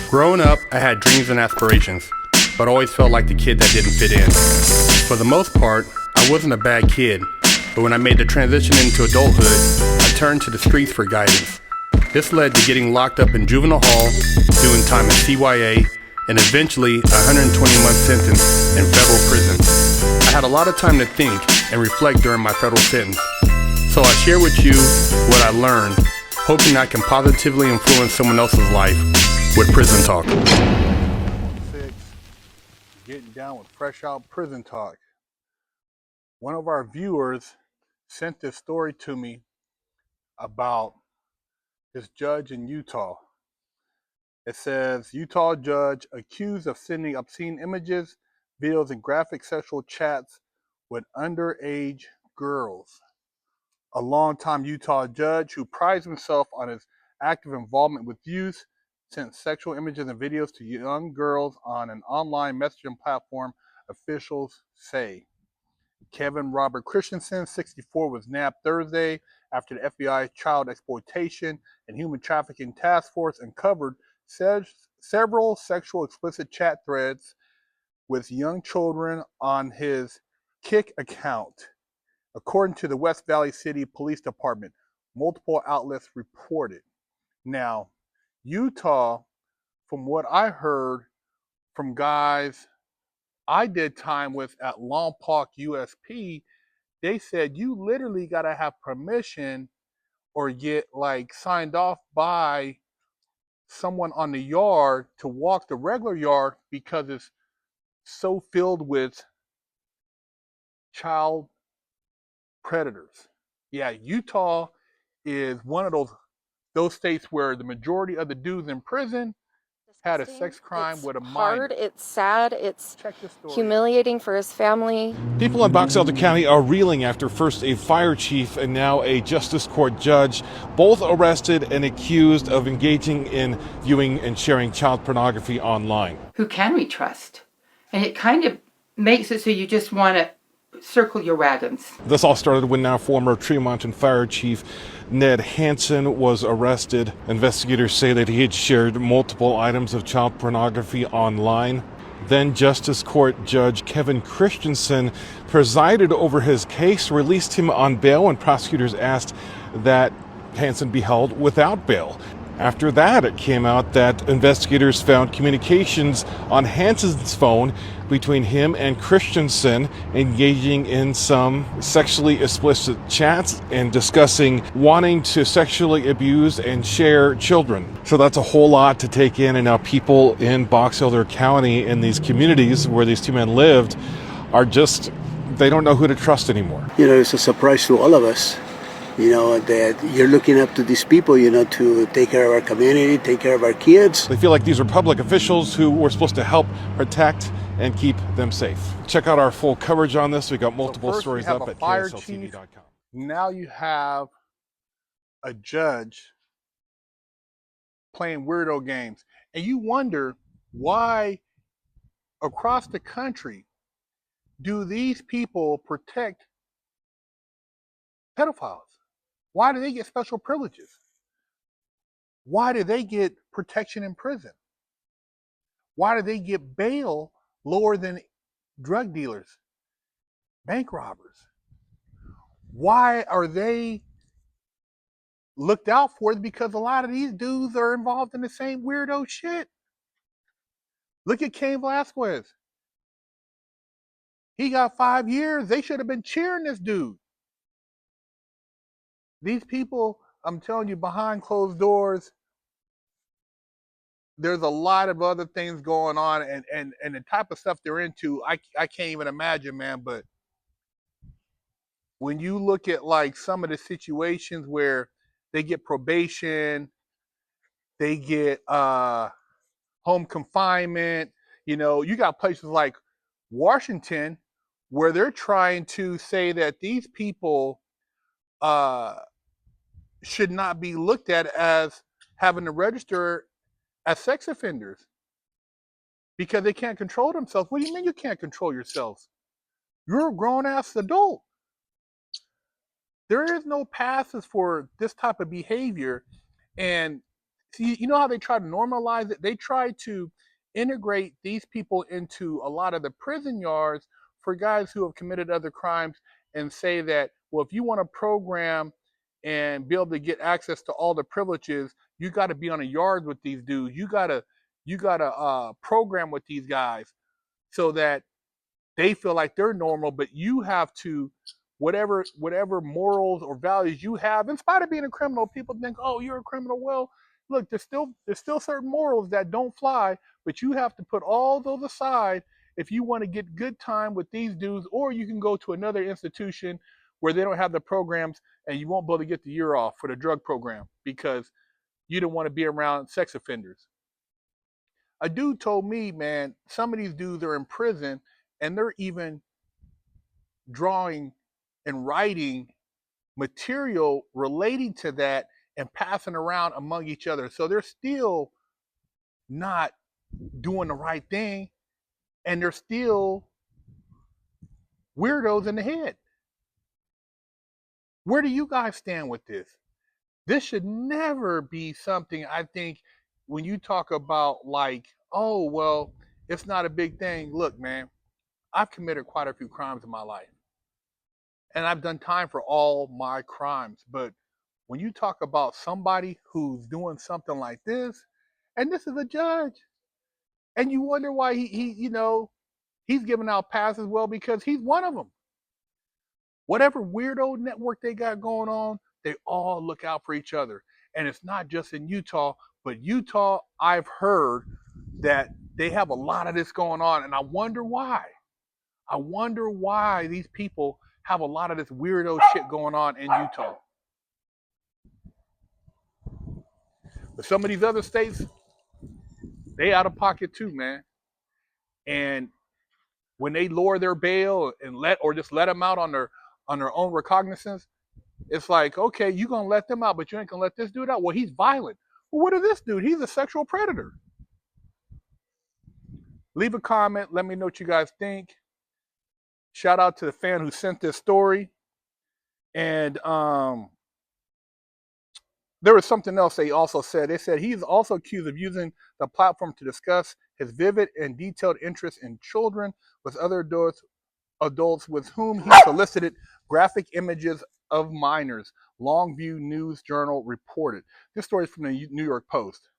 Growing up, I had dreams and aspirations, but always felt like the kid that didn't fit in. For the most part, I wasn't a bad kid, but when I made the transition into adulthood, I turned to the streets for guidance. This led to getting locked up in juvenile hall, doing time in CYA, and eventually a 120-month sentence in federal prison. I had a lot of time to think and reflect during my federal sentence, so I share with you what I learned, hoping I can positively influence someone else's life with Prison Talk. 6, getting down with fresh out prison talk. One of our viewers sent this story to me about this judge in Utah. It says, Utah judge accused of sending obscene images, videos, and graphic sexual chats with underage girls. A longtime Utah judge who prides himself on his active involvement with youth sent sexual images and videos to young girls on an online messaging platform, officials say. Kevin Robert Christensen, 64, was nabbed Thursday after the FBI's Child Exploitation and Human Trafficking Task Force uncovered several sexual explicit chat threads with young children on his Kik account, according to the West Valley City Police Department. Multiple outlets reported. Now, Utah, from what I heard from guys I did time with at Lompoc USP, they said you literally got to have permission or get like signed off by someone on the yard to walk the regular yard because it's so filled with child predators. Yeah, Utah is one of those states where the majority of the dudes in prison had a sex crime with a minor. It's hard, it's sad, it's humiliating for his family. People in Box Elder County are reeling after first a fire chief and now a justice court judge, both arrested and accused of engaging in viewing and sharing child pornography online. Who can we trust? And it kind of makes it so you just want to circle your wagons. This all started when now former Tremonton Fire Chief Ned Hansen was arrested. Investigators say that he had shared multiple items of child pornography online. Then Justice Court Judge Kevin Christensen presided over his case, released him on bail, and prosecutors asked that Hansen be held without bail. After that, it came out that investigators found communications on Hansen's phone between him and Christensen engaging in some sexually explicit chats and discussing wanting to sexually abuse and share children. So that's a whole lot to take in, and now people in Box Elder County in these communities where these two men lived are just, they don't know who to trust anymore. You know, it's a surprise to all of us. You know, that you're looking up to these people, you know, to take care of our community, take care of our kids. They feel like these are public officials who were supposed to help protect and keep them safe. Check out our full coverage on this. We got multiple stories up at KSLTV.com. Now you have a judge playing weirdo games. And you wonder why across the country do these people protect pedophiles? Why do they get special privileges? Why do they get protection in prison? Why do they get bail lower than drug dealers, bank robbers? Why are they looked out for? Because a lot of these dudes are involved in the same weirdo shit. Look at Cain Velasquez. He got 5 years. They should have been cheering this dude. These people, I'm telling you, behind closed doors, there's a lot of other things going on, and the type of stuff they're into, I can't even imagine, man. But when you look at like some of the situations where they get probation, they get home confinement, you know, you got places like Washington where they're trying to say that these people should not be looked at as having to register as sex offenders because they can't control themselves. What do you mean you can't control yourselves? You're a grown-ass adult. There is no passes for this type of behavior, and See, you know how they try to normalize it? They try to integrate these people into a lot of the prison yards for guys who have committed other crimes and say that, well, if you want to program and be able to get access to all the privileges, you got to be on a yard with these dudes. You gotta program with these guys so that they feel like they're normal, but you have to whatever morals or values you have, in spite of being a criminal, people think, oh, you're a criminal. Well, look, there's still certain morals that don't fly, but you have to put all those aside if you want to get good time with these dudes, or you can go to another institution where they don't have the programs and you won't be able to get the year off for the drug program because you don't want to be around sex offenders. A dude told me, man, some of these dudes are in prison and they're even drawing and writing material relating to that and passing around among each other. So they're still not doing the right thing and they're still weirdos in the head. Where do you guys stand with this? This should never be something, I think, when you talk about like, oh, well, it's not a big thing. Look, man, I've committed quite a few crimes in my life and I've done time for all my crimes. But when you talk about somebody who's doing something like this, and this is a judge, and you wonder why he's giving out passes, well, because he's one of them. Whatever weirdo network they got going on, they all look out for each other. And it's not just in Utah, but Utah, I've heard that they have a lot of this going on, and I wonder why. I wonder why these people have a lot of this weirdo shit going on in Utah. But some of these other states, they out of pocket too, man. And when they lower their bail and just let them out on their own recognizance, it's like, okay, you're gonna let them out, but you ain't gonna let this dude out. Well, he's violent. Well, what is this dude? He's a sexual predator. Leave a comment. Let me know what you guys think. Shout out to the fan who sent this story. And there was something else they also said. They said he's also accused of using the platform to discuss his vivid and detailed interest in children with other adults with whom he solicited graphic images of minors. Longview News Journal reported. This story is from the New York Post.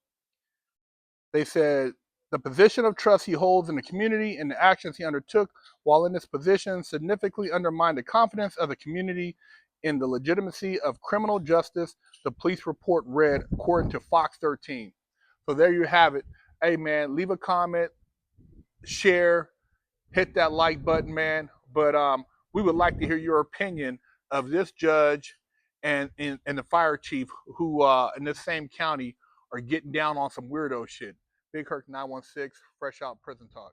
They said the position of trust he holds in the community and the actions he undertook while in this position significantly undermined the confidence of the community in the legitimacy of criminal justice, the police report read, according to Fox 13. So there you have it. Hey, man, leave a comment, share, hit that like button, man. But we would like to hear your opinion of this judge and the fire chief who in this same county are getting down on some weirdo shit. Big Herc 916, fresh out prison talk.